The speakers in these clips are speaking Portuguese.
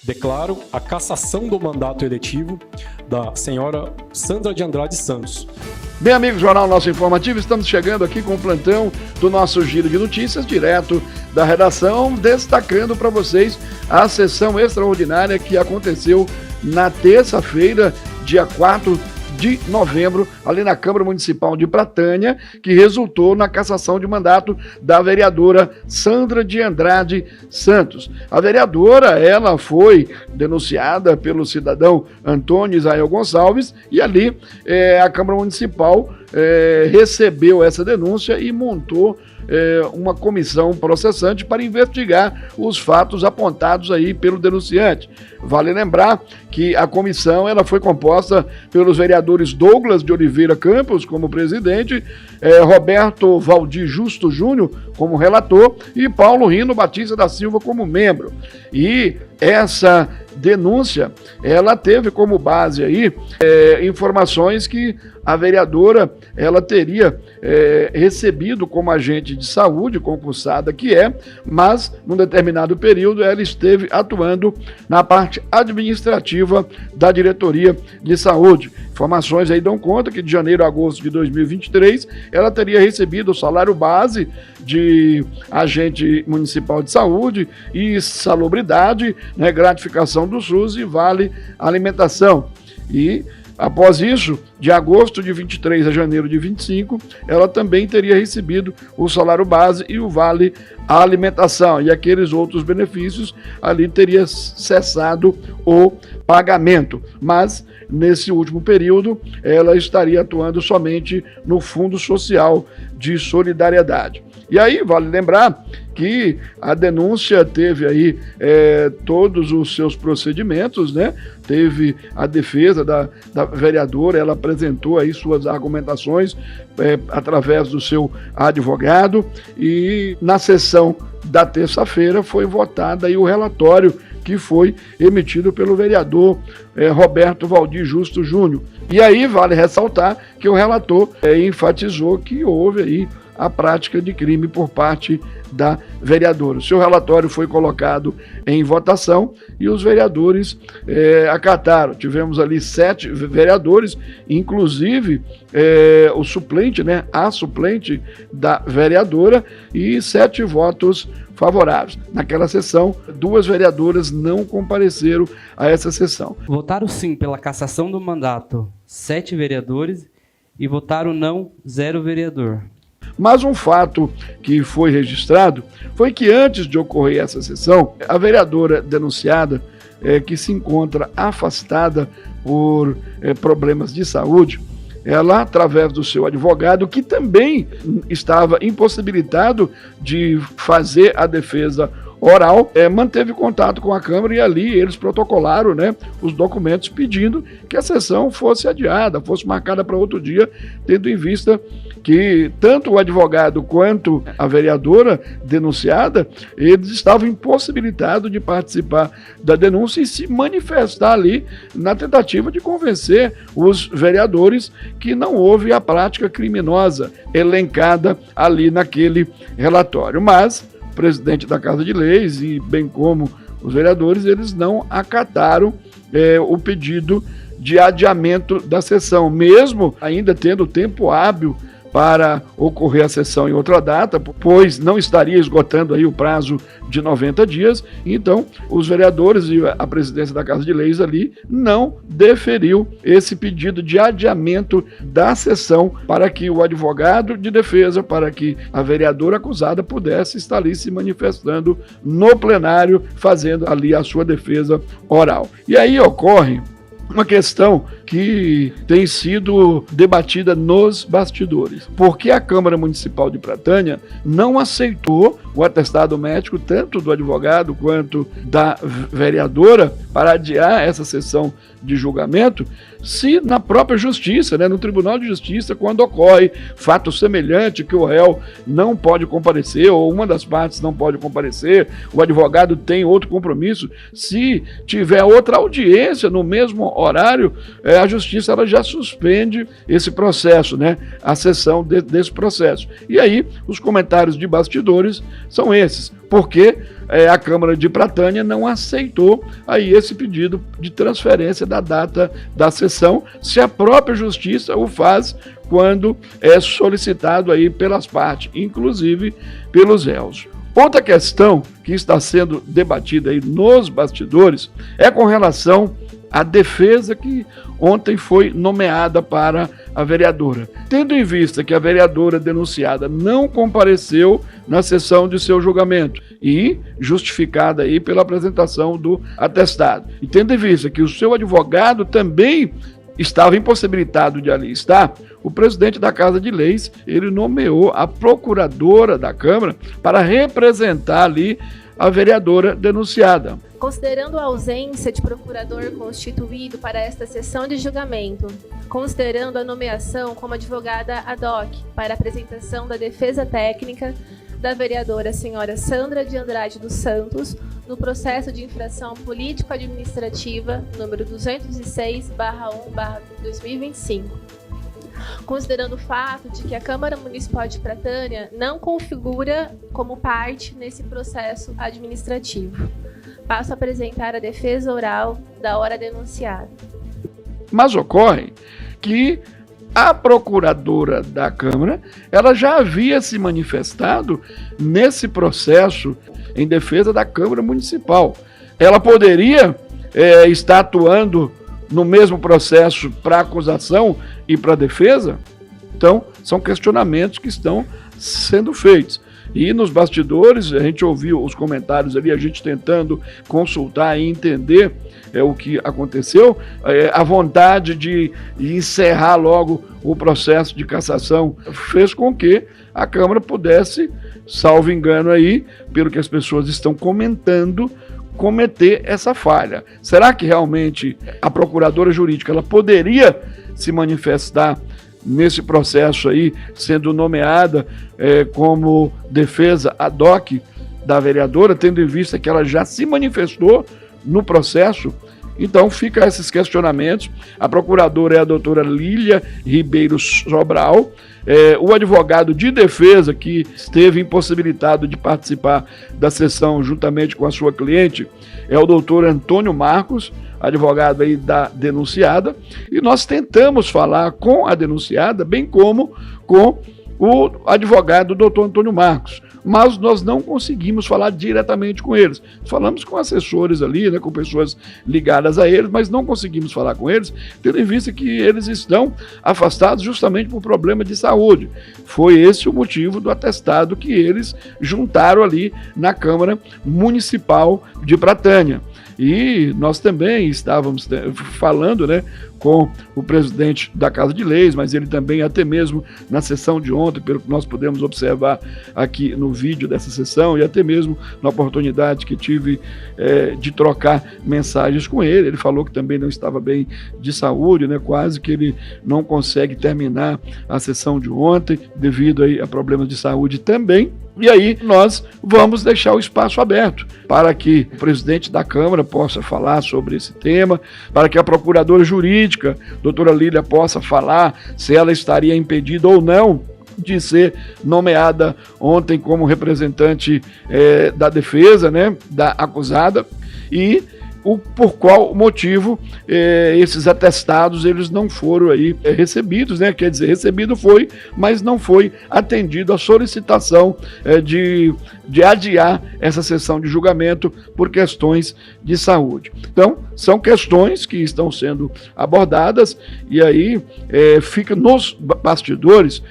Declaro a cassação do mandato eletivo da senhora Sandra de Andrade Santos. Bem, amigos, Jornal Nosso Informativo, estamos chegando aqui com o plantão do nosso Giro de Notícias, direto da redação, destacando para vocês a sessão extraordinária que aconteceu na terça-feira, dia 4 de novembro, ali na Câmara Municipal de Pratânia, que resultou na cassação de mandato da vereadora Sandra de Andrade Santos. A vereadora, ela foi denunciada pelo cidadão Antônio Israel Gonçalves e ali a Câmara Municipal recebeu essa denúncia e montou uma comissão processante para investigar os fatos apontados aí pelo denunciante. Vale lembrar que a comissão ela foi composta pelos vereadores Douglas de Oliveira Campos como presidente, Roberto Valdir Justo Júnior como relator e Paulo Rino Batista da Silva como membro. E essa denúncia, ela teve como base aí informações que a vereadora ela teria recebido como agente de saúde, concursada que mas num determinado período ela esteve atuando na parte administrativa da diretoria de saúde. Informações aí dão conta que de janeiro a agosto de 2023 ela teria recebido o salário base de agente municipal de saúde e salubridade, gratificação do SUS e vale alimentação. E após isso, de agosto de 23 a janeiro de 25, ela também teria recebido o salário base e o vale alimentação. E aqueles outros benefícios, ali teria cessado o pagamento. Mas, nesse último período, ela estaria atuando somente no Fundo Social de Solidariedade. E aí, vale lembrar que a denúncia teve aí todos os seus procedimentos, Teve a defesa da vereadora, ela apresentou aí suas argumentações através do seu advogado e na sessão da terça-feira foi votado aí o relatório que foi emitido pelo vereador Roberto Valdir Justo Júnior. E aí vale ressaltar que o relator enfatizou que houve aí a prática de crime por parte da vereadora. O seu relatório foi colocado em votação e os vereadores acataram. Tivemos ali 7 vereadores, inclusive o suplente, a suplente da vereadora e 7 votos favoráveis. Naquela sessão, 2 vereadoras não compareceram a essa sessão. Votaram sim pela cassação do mandato 7 vereadores e votaram não 0 vereador. Mas um fato que foi registrado foi que antes de ocorrer essa sessão, a vereadora denunciada, que se encontra afastada por problemas de saúde, ela, através do seu advogado, que também estava impossibilitado de fazer a defesa oral, manteve contato com a Câmara e ali eles protocolaram os documentos pedindo que a sessão fosse adiada, fosse marcada para outro dia, tendo em vista que tanto o advogado quanto a vereadora denunciada, eles estavam impossibilitados de participar da denúncia e se manifestar ali na tentativa de convencer os vereadores que não houve a prática criminosa elencada ali naquele relatório. Mas o presidente da Casa de Leis e bem como os vereadores, eles não acataram o pedido de adiamento da sessão, mesmo ainda tendo tempo hábil para ocorrer a sessão em outra data, pois não estaria esgotando aí o prazo de 90 dias, então os vereadores e a presidência da Casa de Leis ali não deferiu esse pedido de adiamento da sessão para que o advogado de defesa, para que a vereadora acusada pudesse estar ali se manifestando no plenário, fazendo ali a sua defesa oral. E aí ocorre uma questão que tem sido debatida nos bastidores. Porque a Câmara Municipal de Pratânia não aceitou o atestado médico, tanto do advogado quanto da vereadora, para adiar essa sessão de julgamento, se na própria justiça, no Tribunal de Justiça, quando ocorre fato semelhante que o réu não pode comparecer ou uma das partes não pode comparecer, o advogado tem outro compromisso, se tiver outra audiência no mesmo horário, a Justiça ela já suspende esse processo, né? A sessão desse processo. E aí, os comentários de bastidores são esses, porque a Câmara de Pratânia não aceitou aí esse pedido de transferência da data da sessão, se a própria Justiça o faz quando é solicitado aí pelas partes, inclusive pelos réus. Outra questão que está sendo debatida aí nos bastidores é com relação à defesa que ontem foi nomeada para a vereadora. Tendo em vista que a vereadora denunciada não compareceu na sessão de seu julgamento e justificada aí pela apresentação do atestado, e tendo em vista que o seu advogado também estava impossibilitado de ali estar, o presidente da Casa de Leis, ele nomeou a procuradora da Câmara para representar ali a vereadora denunciada. Considerando a ausência de procurador constituído para esta sessão de julgamento, considerando a nomeação como advogada ad hoc para a apresentação da defesa técnica da vereadora senhora Sandra de Andrade dos Santos, no processo de infração político-administrativa número 206/1/2025. Considerando o fato de que a Câmara Municipal de Pratânia não configura como parte nesse processo administrativo, passo a apresentar a defesa oral da hora denunciada. Mas ocorre que a procuradora da Câmara, ela já havia se manifestado nesse processo em defesa da Câmara Municipal. Ela poderia estar atuando no mesmo processo para acusação e para defesa? Então, são questionamentos que estão sendo feitos. E nos bastidores, a gente ouviu os comentários ali, a gente tentando consultar e entender o que aconteceu, a vontade de encerrar logo o processo de cassação fez com que a Câmara pudesse, salvo engano aí, pelo que as pessoas estão comentando, cometer essa falha. Será que realmente a procuradora jurídica ela poderia se manifestar nesse processo aí, sendo nomeada como defesa ad hoc da vereadora, tendo em vista que ela já se manifestou no processo? Então, fica esses questionamentos. A procuradora é a doutora Lília Ribeiro Sobral. O advogado de defesa, que esteve impossibilitado de participar da sessão juntamente com a sua cliente, é o doutor Antônio Marcos, advogado aí da denunciada. E nós tentamos falar com a denunciada, bem como com o advogado doutor Antônio Marcos, mas nós não conseguimos falar diretamente com eles. Falamos com assessores ali, né, com pessoas ligadas a eles, mas não conseguimos falar com eles, tendo em vista que eles estão afastados justamente por problema de saúde. Foi esse o motivo do atestado que eles juntaram ali na Câmara Municipal de Pratânia. E nós também estávamos falando, né, com o presidente da Casa de Leis, mas ele também, até mesmo na sessão de ontem, pelo que nós pudemos observar aqui no vídeo dessa sessão, e até mesmo na oportunidade que tive de trocar mensagens com ele, ele falou que também não estava bem de saúde, né, quase que ele não consegue terminar a sessão de ontem, devido aí a problemas de saúde também. E aí nós vamos deixar o espaço aberto para que o presidente da Câmara possa falar sobre esse tema, para que a procuradora jurídica, doutora Lília, possa falar se ela estaria impedida ou não de ser nomeada ontem como representante da defesa, né, da acusada, e por qual motivo esses atestados eles não foram aí recebidos, né? Quer dizer, recebido foi, mas não foi atendido a solicitação de adiar essa sessão de julgamento por questões de saúde. Então, são questões que estão sendo abordadas e aí fica nos bastidores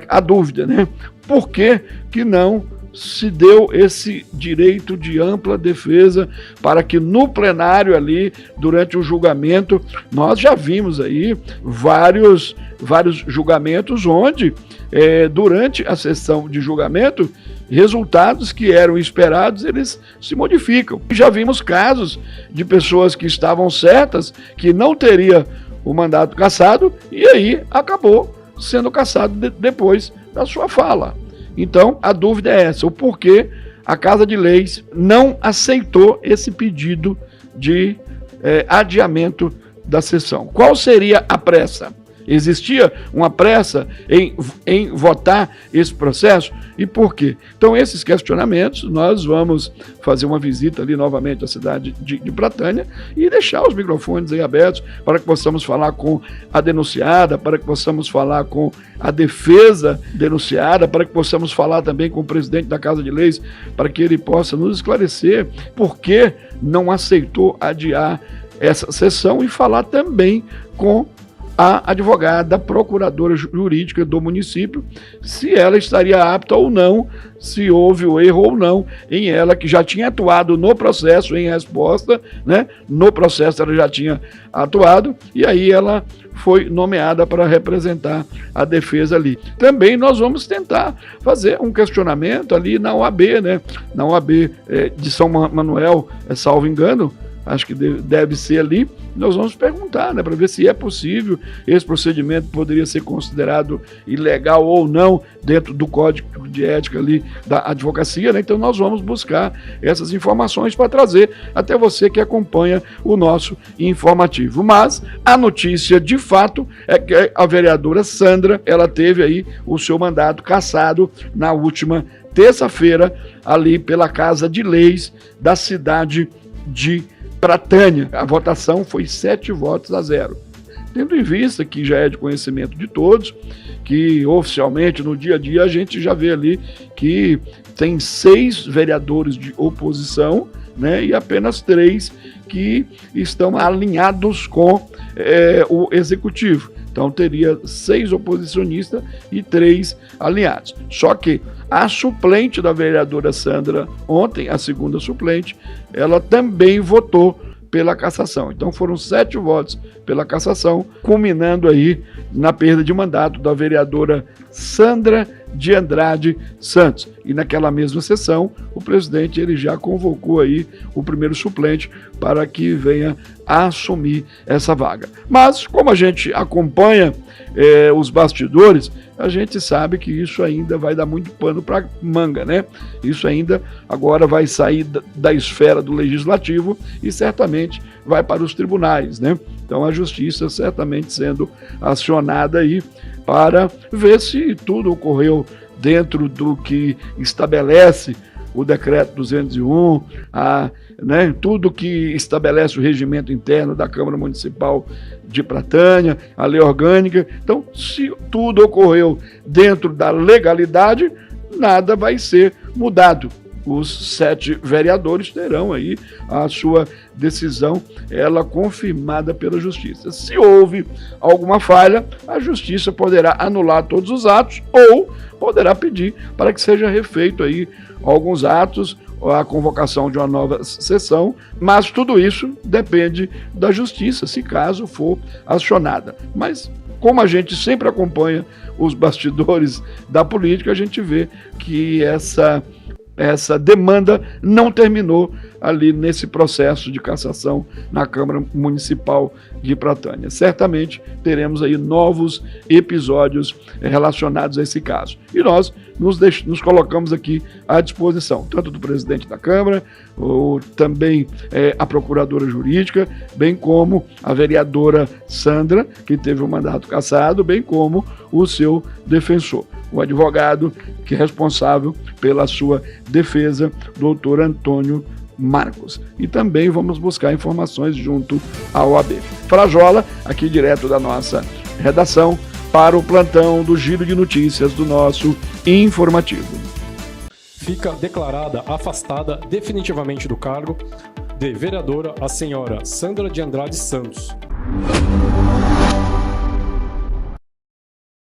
a dúvida, né? Por que não se deu esse direito de ampla defesa para que no plenário ali, durante o julgamento, nós já vimos aí vários julgamentos onde, durante a sessão de julgamento, resultados que eram esperados, eles se modificam. Já vimos casos de pessoas que estavam certas, que não teria o mandato cassado, e aí acabou sendo cassado depois da sua fala. Então, a dúvida é essa, o porquê a Casa de Leis não aceitou esse pedido de adiamento da sessão. Qual seria a pressa? Existia uma pressa em votar esse processo? E por quê? Então, esses questionamentos, nós vamos fazer uma visita ali novamente à cidade de Pratânia e deixar os microfones aí abertos para que possamos falar com a denunciada, para que possamos falar com a defesa denunciada, para que possamos falar também com o presidente da Casa de Leis, para que ele possa nos esclarecer por que não aceitou adiar essa sessão e falar também com a advogada procuradora jurídica do município, se ela estaria apta ou não, se houve o erro ou não em ela, que já tinha atuado no processo em resposta, né? No processo ela já tinha atuado, e aí ela foi nomeada para representar a defesa ali. Também nós vamos tentar fazer um questionamento ali na OAB, né? Na OAB de São Manuel, salvo engano, acho que deve ser ali, nós vamos perguntar, né, para ver se é possível, esse procedimento poderia ser considerado ilegal ou não dentro do Código de Ética ali da advocacia, né? Então nós vamos buscar essas informações para trazer até você que acompanha o nosso informativo. Mas a notícia de fato é que a vereadora Sandra, ela teve aí o seu mandato cassado na última terça-feira ali pela Casa de Leis da cidade de Pratânia. A votação foi 7-0. Tendo em vista que já é de conhecimento de todos, que oficialmente no dia a dia a gente já vê ali que tem 6 vereadores de oposição, né, e apenas 3 que estão alinhados com o executivo. Então teria 6 oposicionistas e 3 alinhados. Só que a suplente da vereadora Sandra, ontem, a segunda suplente, ela também votou pela cassação. Então foram 7 votos pela cassação, culminando aí na perda de mandato da vereadora Sandra de Andrade Santos. E naquela mesma sessão, o presidente ele já convocou aí o primeiro suplente para que venha a assumir essa vaga. Mas, como a gente acompanha os bastidores, a gente sabe que isso ainda vai dar muito pano para manga, né? Isso ainda agora vai sair da esfera do legislativo e certamente vai para os tribunais, né? Então a justiça certamente sendo acionada aí para ver se tudo ocorreu dentro do que estabelece o decreto 201, né, tudo que estabelece o regimento interno da Câmara Municipal de Pratânia, a lei orgânica. Então, se tudo ocorreu dentro da legalidade, nada vai ser mudado. Os 7 vereadores terão aí a sua decisão, ela confirmada pela Justiça. Se houve alguma falha, a Justiça poderá anular todos os atos ou poderá pedir para que seja refeito aí alguns atos, a convocação de uma nova sessão, mas tudo isso depende da Justiça, se caso for acionada. Mas como a gente sempre acompanha os bastidores da política, a gente vê que essa demanda não terminou ali nesse processo de cassação na Câmara Municipal de Pratânia. Certamente teremos aí novos episódios relacionados a esse caso. E nós nos colocamos aqui à disposição, tanto do presidente da Câmara, ou também a procuradora jurídica, bem como a vereadora Sandra, que teve o mandato cassado, bem como o seu defensor, o advogado que é responsável pela sua defesa, doutor Antônio Marcos. E também vamos buscar informações junto à OAB. Frajola, aqui direto da nossa redação, para o plantão do Giro de Notícias do nosso informativo. Fica declarada afastada definitivamente do cargo de vereadora a senhora Sandra de Andrade Santos.